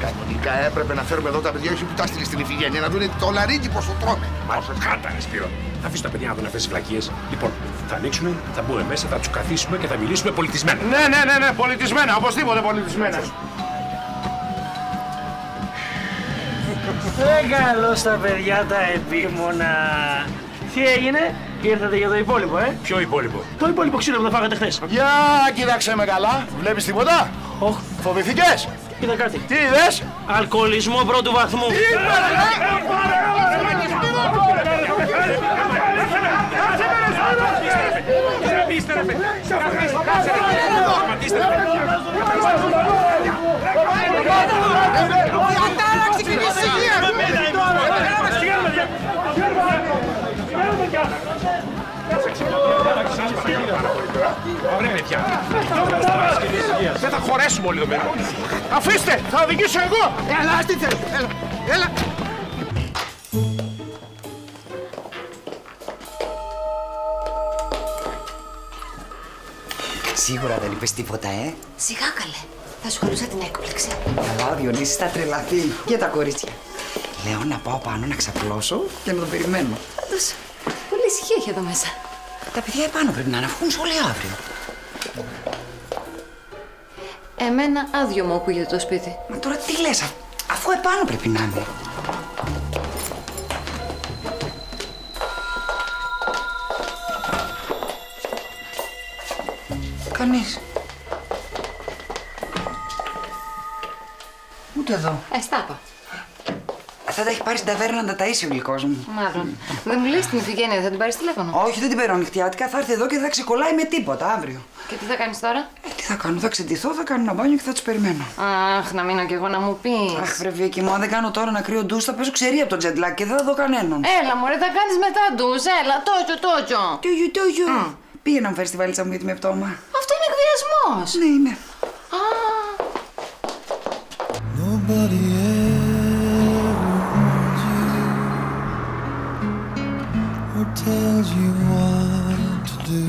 Κανονικά έπρεπε να φέρουμε εδώ τα παιδιά, όχι που τα στείλει στην Ιφηγένεια, να δουν το λαρίκι πώς το τρώμε. Μάλιστα, κάταρε, Σπύρο. Θα αφήσει τα παιδιά να δουν αυτές τις βλακίες. Λοιπόν, θα ανοίξουμε, θα μπούμε μέσα, θα τους καθίσουμε και θα μιλήσουμε πολιτισμένα. Ναι, πολιτισμένα, οπωσδήποτε πολιτισμένα. Καλώς τα παιδιά τα επίμονα. Τι έγινε, ήρθατε για το υπόλοιπο, Ποιο υπόλοιπο? Το υπόλοιπο ξύλο που θα φάγατε χθες. Για κοίταξε με καλά, βλέπεις τίποτα? Όχι. Φοβηθήκες? Κοίτα κάτι. Τι είδες? Αλκοολισμό πρώτου βαθμού. Ωραία, παιδιά. Δεν θα χωρέσουμε όλοι εδώ πέρα. Αφήστε, θα οδηγήσω εγώ. Έλα, τι θέλεις. Έλα. Σίγουρα δεν είπες τίποτα, Σιγά καλέ. Θα σου χωρούσα την έκπληξη. Καλά, ο Διονύσης θα τρελαθεί και τα κορίτσια. Λέω να πάω πάνω να ξαπλώσω και να τον περιμένω. Πάντως, πολύ ησυχία έχει εδώ μέσα. Τα παιδιά επάνω πρέπει να αναφούν όλοι αύριο. Εμένα άδειο μου ακούγεται το σπίτι. Μα τώρα τι λες, αφού επάνω πρέπει να είναι. Κανείς. Ούτε εδώ. Στάπα. Θα τα έχει πάρει στην ταβέρνα να τα ταΐσει ο γλυκός μου. Μάλλον. Δεν μου λες την Ιφηγένεια, θα την πάρεις τηλέφωνο? Όχι, δεν την παίρνω νυχτιάτικα. Θα έρθει εδώ και δεν θα ξεκολλάει με τίποτα αύριο. Και τι θα κάνεις τώρα? Τι θα κάνω, θα ξεντηθώ, θα κάνω ένα μπάνιο και θα τους περιμένω. Αχ, να μείνω κι εγώ να μου πεις. Αχ, βρε Βίκη μου, αν δεν κάνω τώρα ένα κρύο ντους θα πέσω ξερή από το τζεντλάκι και δεν θα δω κανέναν. Έλα, μωρέ, θα κάνεις μετά ντους, έλα, τότσο. Τόγιο. Πήγε να μου φέρεις τη βαλίτσα μου γιατί με πτώμα. Αυτό είναι εκβιασμός. Ναι, είναι. Nobody ever holds you or tells you what to do.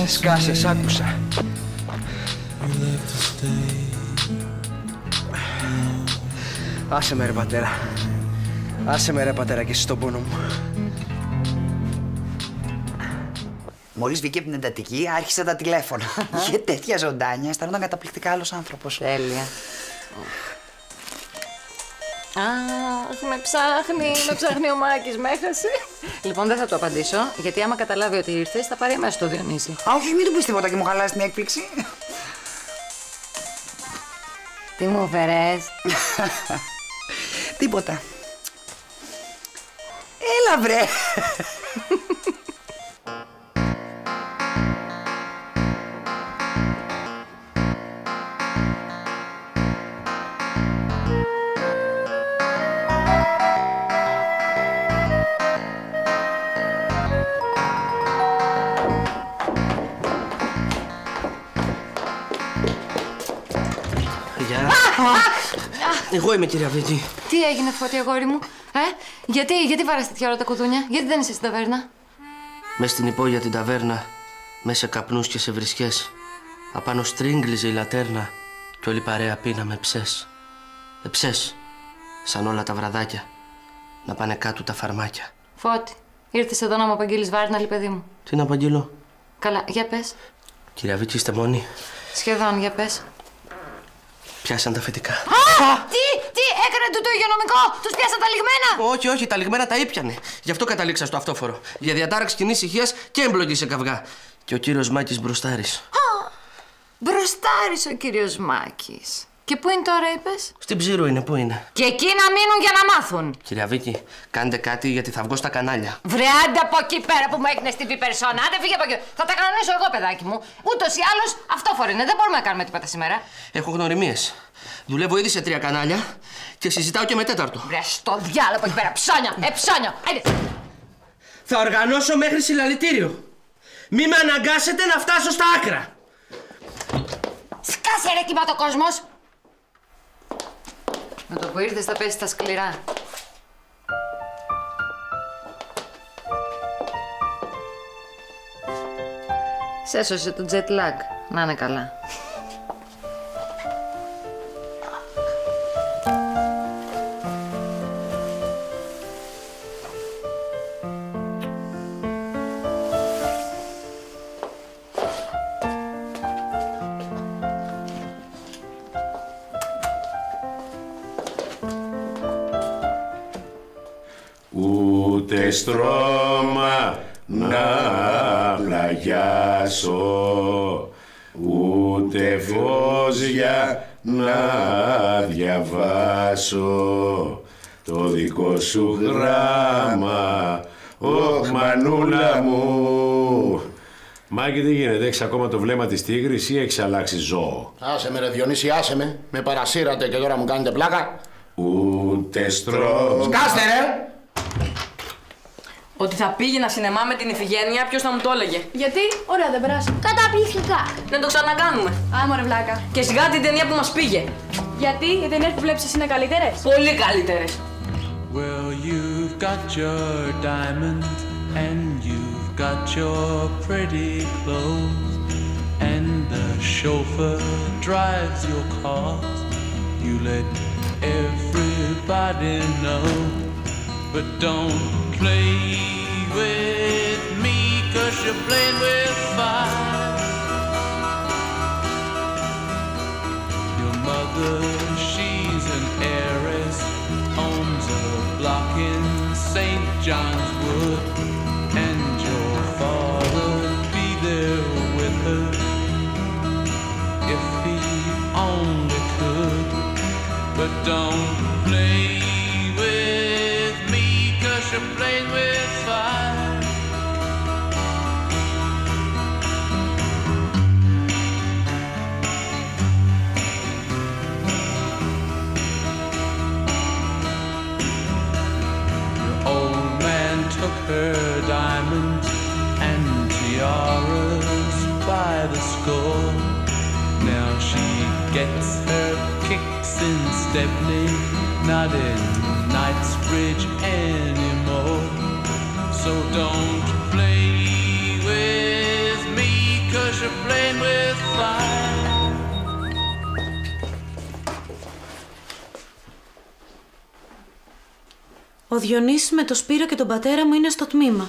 Σκάσε, σ' άκουσα. Άσε με ρε πατέρα. Άσε με ρε πατέρα και εσύ τον πόνο μου. Μόλις βγήκε από την εντατική, άρχισε τα τηλέφωνα. Είχε τέτοια ζωντάνια, αισθανόταν καταπληκτικά άλλος άνθρωπος. Τέλεια. Αχ, με ψάχνει ο Μάκης, με έχασε. Λοιπόν, δεν θα το απαντήσω, γιατί άμα καταλάβει ότι ήρθες, θα πάρει αμέσως το Διονύση. Α, όχι, μην του πεις τίποτα και μου χαλάσει την έκπληξη. Τι μου φέρες? Τίποτα. Έλα βρε. Εγώ είμαι, κυρία Βίκη. Τι έγινε, Φώτη, αγόρι μου? Γιατί βάρας τέτοια ώρα τα κουδούνια? Γιατί δεν είσαι στην ταβέρνα? Μες στην υπόγεια την ταβέρνα, μέσα σε καπνούς και σε βρισκές, απάνω στρίγγλιζε η λατέρνα κι όλη παρέα πίναμε ψες. Ψες, σαν όλα τα βραδάκια, να πάνε κάτω τα φαρμάκια. Φώτη, ήρθες εδώ να μου απαγγείλεις βάρναλη, παιδί μου. Τι να απαγγείλω? Καλά, για πες. Κυρία Βίκη, είστε μόνοι? Σχεδόν, για πες. Πιάσαν τα φετικά. Τι έκανε το υγειονομικό, τους πιάσαν τα λιγμένα. Όχι, τα λιγμένα τα ήπιανε. Γι' αυτό καταλήξα στο αυτόφορο. Για διατάραξη κοινής ηχείας και εμπλοκή σε καυγά. Και ο κύριος Μάκης μπροστάρης. Μπροστάρης ο κύριος Μάκης. Και πού είναι τώρα, είπες? Στην Ψήρου είναι, πού είναι? Και εκεί να μείνουν για να μάθουν. Κυρία Βίκη, κάντε κάτι γιατί θα βγω στα κανάλια. Βρε, άντε από εκεί πέρα που μου έγινες TV persona. Άντε, φύγε από εκεί. Θα τα κανονίσω εγώ, παιδάκι μου. Ούτως ή άλλως αυτόφορο είναι. Δεν μπορούμε να κάνουμε τίποτα σήμερα. Έχω γνωριμίες. Δουλεύω ήδη σε 3 κανάλια και συζητάω και με 4ο. Βρε, στο διάλογο από εκεί πέρα. Ψώνια, ψώνια. Θα οργανώσω μέχρι συλλαλητήριο. Μη με αναγκάσετε να φτάσω στα άκρα. Σκάσε ρε κυματοκόσμος. Με το που ήρθες θα πέσει στα σκληρά. Σ' έσωσε το jet lag. Να είναι καλά. Ούτε στρώμα να πλαγιάσω, ούτε φως για να διαβάσω το δικό σου γράμμα, ωχ μανούλα μου. Μάκη, τι γίνεται, έχεις ακόμα το βλέμμα της τίγρης ή έχεις αλλάξει ζώο? Άσε με ρε Διονύση, άσε με. Με παρασύρατε και τώρα μου κάνετε πλάκα. Ούτε στρώμα. Σκάστε ρε! Ότι θα πήγαινα σινεμά με την Ιφηγένεια, ποιος θα μου το έλεγε? Γιατί? Ωραία, δεν περάσαμε. Καταπληκτικά. Να το ξανακάνουμε. Άμα ρε βλάκα. Και σιγά την ταινία που μας πήγε. Γιατί οι ταινίες που βλέπεις εσύ είναι καλύτερες? Πολύ καλύτερες. Well, you've got your diamonds and you've got your pretty clothes and the chauffeur drives your cars. You let everybody know, but don't play with me 'cause you're playing with fire. Your mother, she's an heiress, owns a block in St. John's Wood, and your father the score. Now she gets her kicks in Stepney, not in Knightsbridge anymore. So don't play with me, 'cause you're playing with fire. Ο Διονύσης με το Σπύρο και τον πατέρα μου είναι στο τμήμα.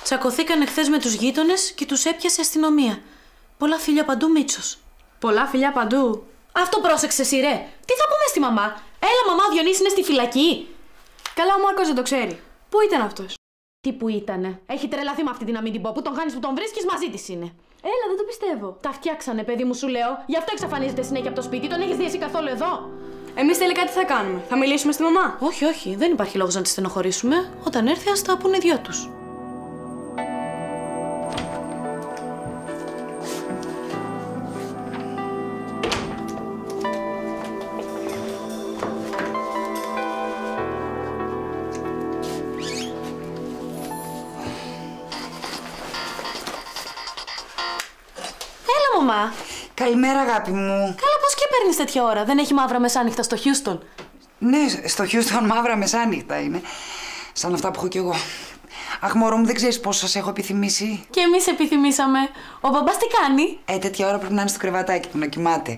Τσακωθήκανε χθες με τους γείτονες και τους έπιασε αστυνομία. Πολλά φιλιά παντού, Μίτσος. Πολλά φιλιά παντού. Αυτό πρόσεξε εσύ, ρε. Τι θα πούμε στη μαμά? Έλα, μαμά, ο Διονύσης είναι στη φυλακή. Καλά, ο Μάρκος δεν το ξέρει. Πού ήταν αυτός? Τι που ήτανε? Έχει τρελαθεί με αυτή την να μην την πω. Που τον χάνεις που τον βρίσκεις, μαζί της είναι. Έλα, δεν το πιστεύω. Τα φτιάξανε, παιδί μου, σου λέω. Γι' αυτό εξαφανίζεται συνέχεια από το σπίτι. Τον έχεις δει εσύ καθόλου εδώ? Εμείς τελικά τι θα κάνουμε? Θα μιλήσουμε στη μαμά? Όχι, όχι. Δεν υπάρχει λόγος να τη στενοχωρήσουμε. Όταν έρθει, ας τα πούνε οι δυο τους. Μαμά. Καλημέρα, αγάπη μου. Καλά, πώς και παίρνεις τέτοια ώρα? Δεν έχει μαύρα μεσάνυχτα στο Χιούστον? Ναι, στο Χιούστον μαύρα μεσάνυχτα είναι. Σαν αυτά που έχω κι εγώ. Αχ, μωρό μου, δεν ξέρεις πόσο σας έχω επιθυμήσει. Και εμείς επιθυμήσαμε. Ο μπαμπάς τι κάνει? Τέτοια ώρα πρέπει να είναι στο κρεβατάκι του, να κοιμάται.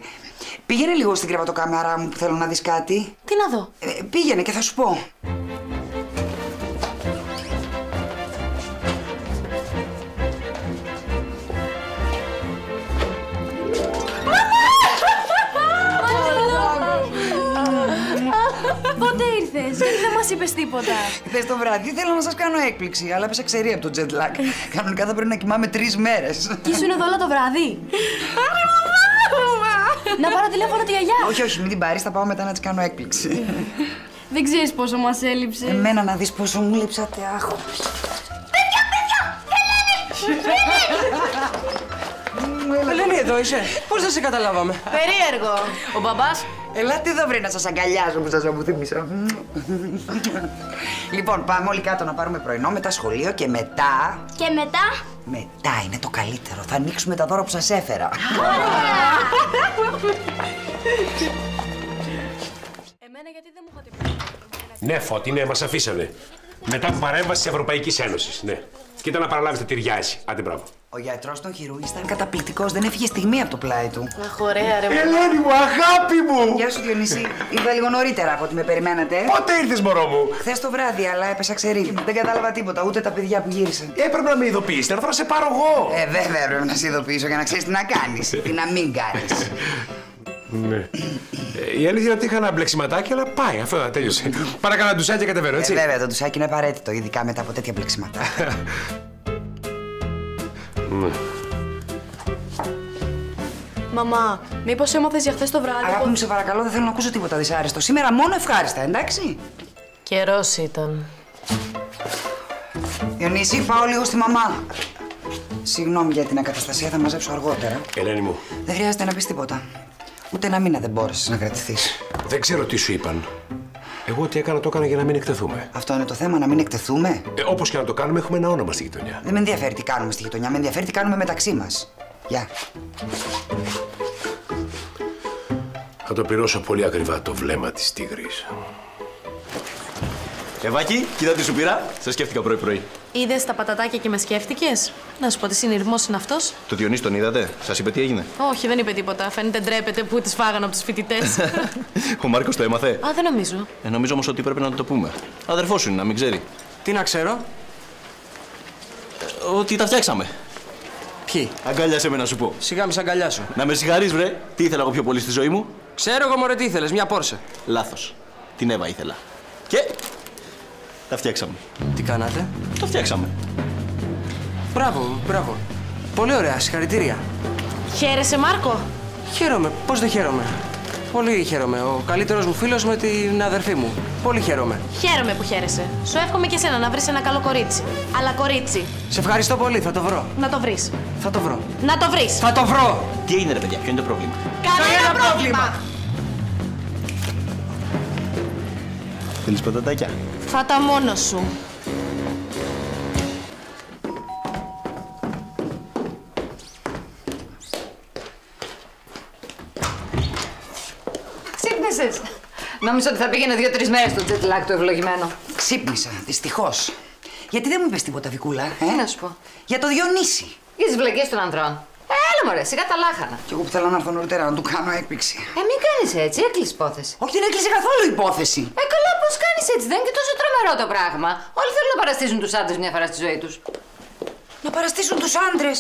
Πήγαινε λίγο στην κρεβατοκάμερά μου που θέλω να δεις κάτι. Τι να δω? Πήγαινε και θα σου πω. Πότε ήρθες? Γιατί δεν μας είπες τίποτα? Χθες το βράδυ θέλω να σας κάνω έκπληξη, αλλά έπεσα ξερή από το jet lag. Κανονικά θα πρέπει να κοιμάμαι 3 μέρες. Και ήσουν εδώ όλο το βράδυ? Να πάρω τηλέφωνο τη γιαγιά. Όχι, όχι, μην την πάρεις, θα πάω μετά να της κάνω έκπληξη. Δεν ξέρεις πόσο μας έλειψε. Εμένα να δεις πόσο μου λείψατε, άχω. Ελένη, εδώ είσαι. Πώς δεν σε καταλάβαμε? Περίεργο. Ο μπαμπάς? Ελάτε εδώ, βρε, να σας αγκαλιάζω που σας αποθύμησα. Λοιπόν, πάμε όλοι κάτω να πάρουμε πρωινό, μετά σχολείο και μετά... Και μετά? Μετά είναι το καλύτερο. Θα ανοίξουμε τα δώρα που σας έφερα. Εμένα γιατί δεν μου είχατε πει? Ναι, Φώτη, ναι, μας αφήσανε. Μετά από παρέμβαση της Ευρωπαϊκής Ένωσης, ναι. Κοίτα να παραλάβεις τα τυριά εσύ. Άντε, μπράβο. Ο γιατρός των χειρουργών ήταν καταπληκτικός, δεν έφυγε στιγμή από το πλάι του. Αχ, ωραία, ρε. Ελένη μου, αγάπη μου! Γεια σου, Διονύση. Ήρθα λίγο νωρίτερα από ό,τι με περιμένατε. Πότε ήρθες, μωρό μου? Χθες το βράδυ, αλλά έπεσα ξερή. Δεν κατάλαβα τίποτα, ούτε τα παιδιά που γύρισαν. Έπρεπε να με ειδοποιήσετε, να σε πάρω εγώ. Βέβαια έπρεπε να σε ειδοποιήσω για να ξέρεις τι να κάνεις. Τι να μην κάνεις. Ναι. Η αλήθεια είναι ότι είχα ένα μπλεξιματάκι, αλλά πάει, αυτό τέλειωσε. Παρακαλώ, ντουσάκι και κατεβαίνω, έτσι. Βέβαια, το ντουσάκι είναι απαραίτητο, ειδικά μετά από τέτοια μπλεξιματά. Μαμά, μήπως έμαθες για χθες το βράδυ? Αγάπη μου, σε παρακαλώ, δεν θέλω να ακούσω τίποτα δυσάρεστο. Σήμερα μόνο ευχάριστα, εντάξει. Καιρός ήταν. Διονύση, πάω λίγο στη μαμά. Συγγνώμη για την ακαταστασία, θα μαζέψω αργότερα. Ελένη μου. Δεν χρειάζεται να πεις τίποτα. Ούτε ένα μήνα δεν μπόρεσες να κρατηθείς. Δεν ξέρω τι σου είπαν. Εγώ τι έκανα, το έκανα για να μην εκτεθούμε. Αυτό είναι το θέμα, να μην εκτεθούμε. Όπως και να το κάνουμε, έχουμε ένα όνομα στη γειτονιά. Δεν με ενδιαφέρει τι κάνουμε στη γειτονιά, με ενδιαφέρει τι κάνουμε μεταξύ μας. Γεια. Θα το πληρώσω πολύ ακριβά το βλέμμα της τίγρης. Ευάκη, κοίτα τι σου πήρα. Σε σκέφτηκα πρωί-πρωί. Είδες τα πατατάκια και με σκέφτηκες? Να σου πω τι συνειρμός είναι αυτός. Το Διονύση τον είδατε? Σας είπε τι έγινε? Όχι, δεν είπε τίποτα. Φαίνεται ντρέπεται που τις φάγανε από τους φοιτητές. Ο Μάρκος το έμαθε? Α, δεν νομίζω. Νομίζω όμως ότι πρέπει να το πούμε. Αδερφός σου είναι, να μην ξέρει. Τι να ξέρω? Ότι τα φτιάξαμε. Ποιοι? Αγκάλιασε με να σου πω. Σιγά μη σ' αγκαλιάσω. Να με συγχαρείς, βρε. Τι ήθελα εγώ πιο πολύ στη ζωή μου? Ξέρω εγώ, μωρέ, τι ήθελες, μια Πόρσε. Λάθος. Την Εύα ήθελα. Και τα φτιάξαμε. Τι κάνατε? Τα φτιάξαμε. Μπράβο, μπράβο. Πολύ ωραία, συγχαρητήρια. Χαίρεσαι, Μάρκο? Χαίρομαι, πώς δεν χαίρομαι. Πολύ χαίρομαι. Ο καλύτερος μου φίλος με την αδερφή μου. Πολύ χαίρομαι. Χαίρομαι που χαίρεσαι. Σου εύχομαι και εσένα να βρεις ένα καλό κορίτσι. Αλλά κορίτσι. Σε ευχαριστώ πολύ, θα το βρω. Να το βρεις. Θα το βρω. Να το βρεις. Θα το βρω. Τι έγινε, ρε παιδιά, ποιο είναι το πρόβλημα? Κανένα πρόβλημα. Θέλεις πατατάκια? Φάτα μόνος σου. ξύπνησες. Νόμιζα ότι θα πήγαινε 2-3 μέρες στο jet lag το ευλογημένο. Ξύπνησα, δυστυχώς. Γιατί δεν μου είπες τίποτα, Βικούλα, Τι να σου πω. Για το Διονύση. Για τις βλακίες των ανδρών. Έλα μωρέ, σιγά τα λάχανα. Κι εγώ που θέλω να έρθω νωρίτερα να του κάνω έκπληξη. Μην κάνεις έτσι, έκλεισε υπόθεση. Όχι, δεν έκλεισε καθόλου υπόθεση. Καλά, πώς κάνεις έτσι, δεν είναι και τόσο τρομερό το πράγμα. Όλοι θέλουν να παραστήσουν τους άντρες μια φορά στη ζωή τους. Να παραστήσουν τους άντρες.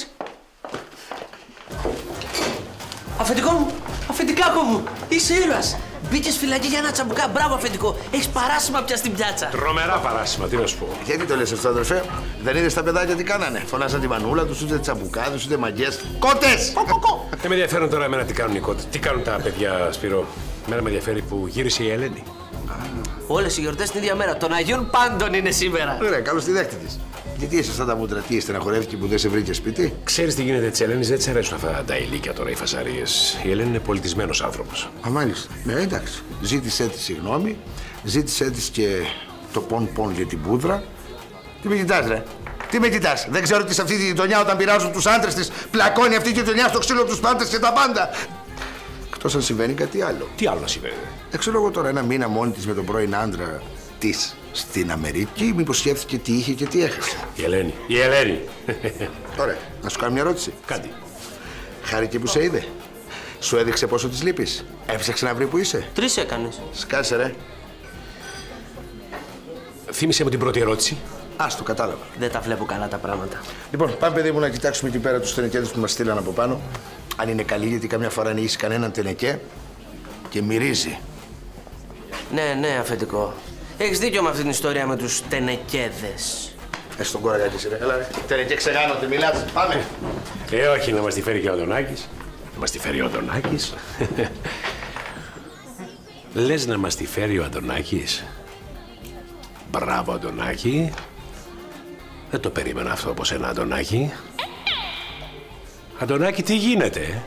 Αφεντικό μου, αφεντικάκο μου, είσαι ήρωας. Μπήκες φυλακή για ένα τσαμπουκά. Μπράβο, αφεντικό. Έχεις παράσημα πια στην πιάτσα. Τρομερά παράσημα, τι να σου πω. Γιατί το λες αυτό, αδερφέ? Δεν είδες τα παιδάκια τι κάνανε? Φωνάζαν τη μανούλα τους, ούτε τσαμπουκάδες, ούτε μαγκές. Κότες! Δεν με ενδιαφέρουν τώρα εμένα τι κάνουν οι κότες. Τι κάνουν τα παιδιά, Σπύρο. Εμένα με ενδιαφέρει που γύρισε η Ελένη. Όλες οι γιορτές την ίδια μέρα. Των Αγίων Πάντων είναι σήμερα. Ωραία, καλώς τη δέχτη της. Γιατί είσαι αυτά τα μούτρα, τι στεναχωρέθηκε που δεν σε βρήκε σπίτι? Ξέρεις τι γίνεται της Ελένης, δεν της αρέσουν αυτά τα ηλίκια τώρα, οι φασαρίες. Η Ελένη είναι πολιτισμένος άνθρωπος. Α, μάλιστα. Ναι, εντάξει. Ζήτησέ τη συγγνώμη, ζήτησέ τη και το πον-πον για την πούδρα. Τι με κοιτάς, ρε? Τι με κοιτάς? Δεν ξέρω ότι σε αυτή τη γειτονιά όταν πειράζουν τους άντρες της πλακώνει αυτή η γειτονιά στο ξύλο τους πάντες και τα πάντα. Εκτός αν συμβαίνει κάτι άλλο. Τι άλλο να συμβαίνει? Δεν ξέρω εγώ τώρα ένα μήνα μόνη της με τον πρώην άντρα της στην Αμερική, μήπως σκέφτηκε τι είχε και τι έχασε. Η Ελένη. Η Ελένη. Ωραία. Να σου κάνω μια ερώτηση. Κάτι. Χάρηκε που σε είδε. Σου έδειξε πόσο της λείπεις. Έψαξε να βρει που είσαι. 3 έκανες. Σκάσε, ρε. Θύμισε μου την πρώτη ερώτηση. Ας το κατάλαβα. Δεν τα βλέπω καλά τα πράγματα. Λοιπόν, πάμε παιδί μου να κοιτάξουμε εκεί πέρα τους τενεκέδες που μας στείλαν από πάνω. Αν είναι καλή, γιατί καμιά φορά ανοίγεις κανέναν τενεκέ και μυρίζει. Ναι, αφεντικό. Έχεις δίκιο με αυτή την ιστορία με τους τενεκέδες. Στον κόρα γιατί εσύ, ρε. Έλα, ρε. Τενεκέ ξεγάνονται, μιλάς. Πάμε. Όχι, να μας τη φέρει και ο Αντωνάκης. Να μας τη φέρει ο Αντωνάκης. Λες να μας τη φέρει ο Αντωνάκης? Μπράβο, Αντωνάκη. Δεν το περίμενα αυτό από σένα, Αντωνάκη. Αντωνάκη, τι γίνεται?